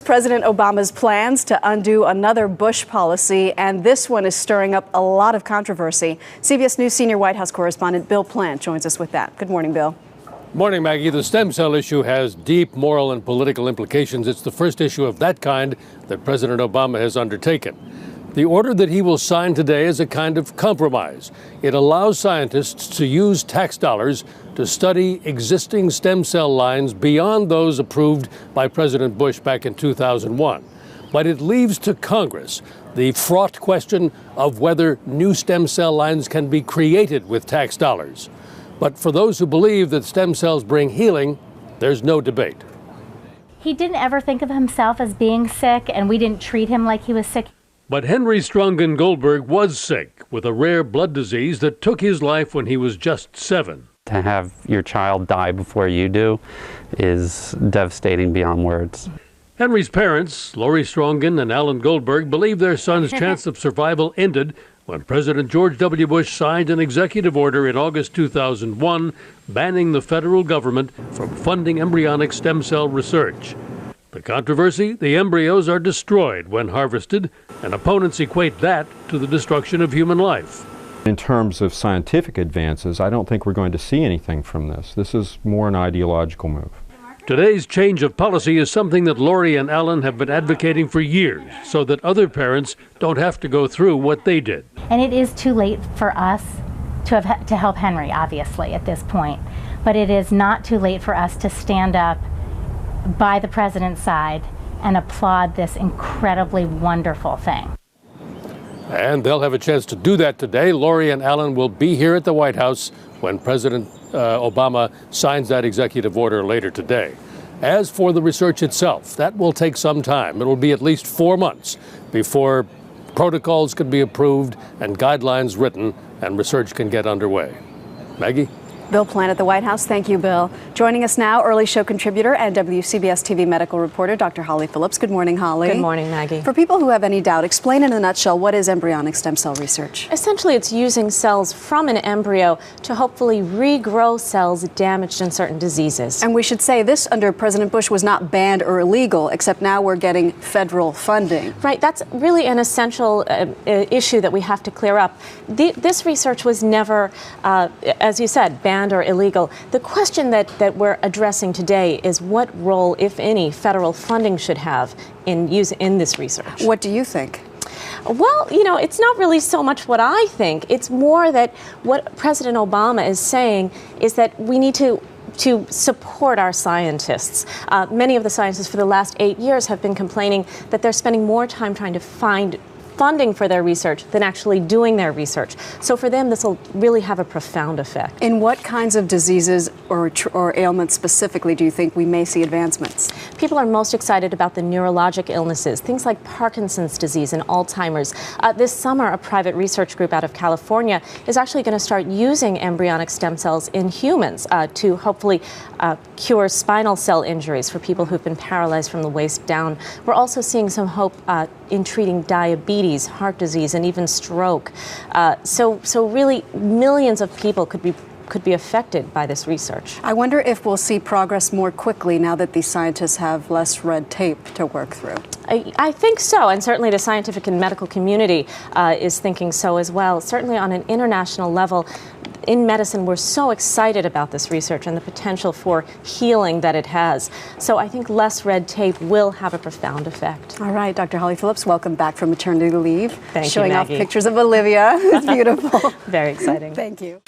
President Obama's plans to undo another Bush policy, and this one is stirring up a lot of controversy. CBS News senior White House correspondent Bill Plant joins us with that. Good morning, Bill. Morning, Maggie. The stem cell issue has deep moral and political implications. It's the first issue of that kind that President Obama has undertaken. The order that he will sign today is a kind of compromise. It allows scientists to use tax dollars to study existing stem cell lines beyond those approved by President Bush back in 2001. But it leaves to Congress the fraught question of whether new stem cell lines can be created with tax dollars. But for those who believe that stem cells bring healing, there's no debate. He didn't ever think of himself as being sick, and we didn't treat him like he was sick. But Henry Strongen Goldberg was sick with a rare blood disease that took his life when he was just 7. To have your child die before you do is devastating beyond words. Henry's parents, Lori Strongen and Alan Goldberg, believe their son's chance of survival ended when President George W. Bush signed an executive order in August 2001 banning the federal government from funding embryonic stem cell research. The controversy: the embryos are destroyed when harvested, and opponents equate that to the destruction of human life. In terms of scientific advances, I don't think we're going to see anything from this. This is more an ideological move. Today's change of policy is something that Lori and Alan have been advocating for years, so that other parents don't have to go through what they did. And it is too late for us to help Henry, obviously, at this point. But it is not too late for us to stand up by the president's side and applaud this incredibly wonderful thing. And they'll have a chance to do that today. Lori and Alan will be here at the White House when President Obama signs that executive order later today. As for the research itself, that will take some time. It will be at least 4 months before protocols can be approved and guidelines written and research can get underway. Maggie? Bill Plant at the White House. Thank you, Bill. Joining us now, early show contributor and WCBS TV medical reporter, Dr. Holly Phillips. Good morning, Holly. Good morning, Maggie. For people who have any doubt, explain in a nutshell, what is embryonic stem cell research? Essentially, it's using cells from an embryo to hopefully regrow cells damaged in certain diseases. And we should say this under President Bush was not banned or illegal, except now we're getting federal funding. Right. That's really an essential issue that we have to clear up. This research was never, as you said, banned or illegal. The question that we're addressing today is what role, if any, federal funding should have in this research. What do you think? Well, you know, it's not really so much what I think. It's more that what President Obama is saying is that we need to support our scientists. Many of the scientists for the last 8 years have been complaining that they're spending more time trying to find funding for their research than actually doing their research. So for them, this will really have a profound effect. In what kinds of diseases or ailments specifically do you think we may see advancements? People are most excited about the neurologic illnesses, things like Parkinson's disease and Alzheimer's. This summer, a private research group out of California is actually going to start using embryonic stem cells in humans to hopefully cure spinal cell injuries for people who've been paralyzed from the waist down. We're also seeing some hope in treating diabetes, heart disease, and even stroke. So really, millions of people could be affected by this research. I wonder if we'll see progress more quickly now that these scientists have less red tape to work through. I think so, and certainly the scientific and medical community is thinking so as well. Certainly on an international level, in medicine, we're so excited about this research and the potential for healing that it has. So I think less red tape will have a profound effect. All right, Dr. Holly Phillips, welcome back from maternity leave. Thank you, Showing off Maggie. pictures of Olivia. It's beautiful. Very exciting. Thank you.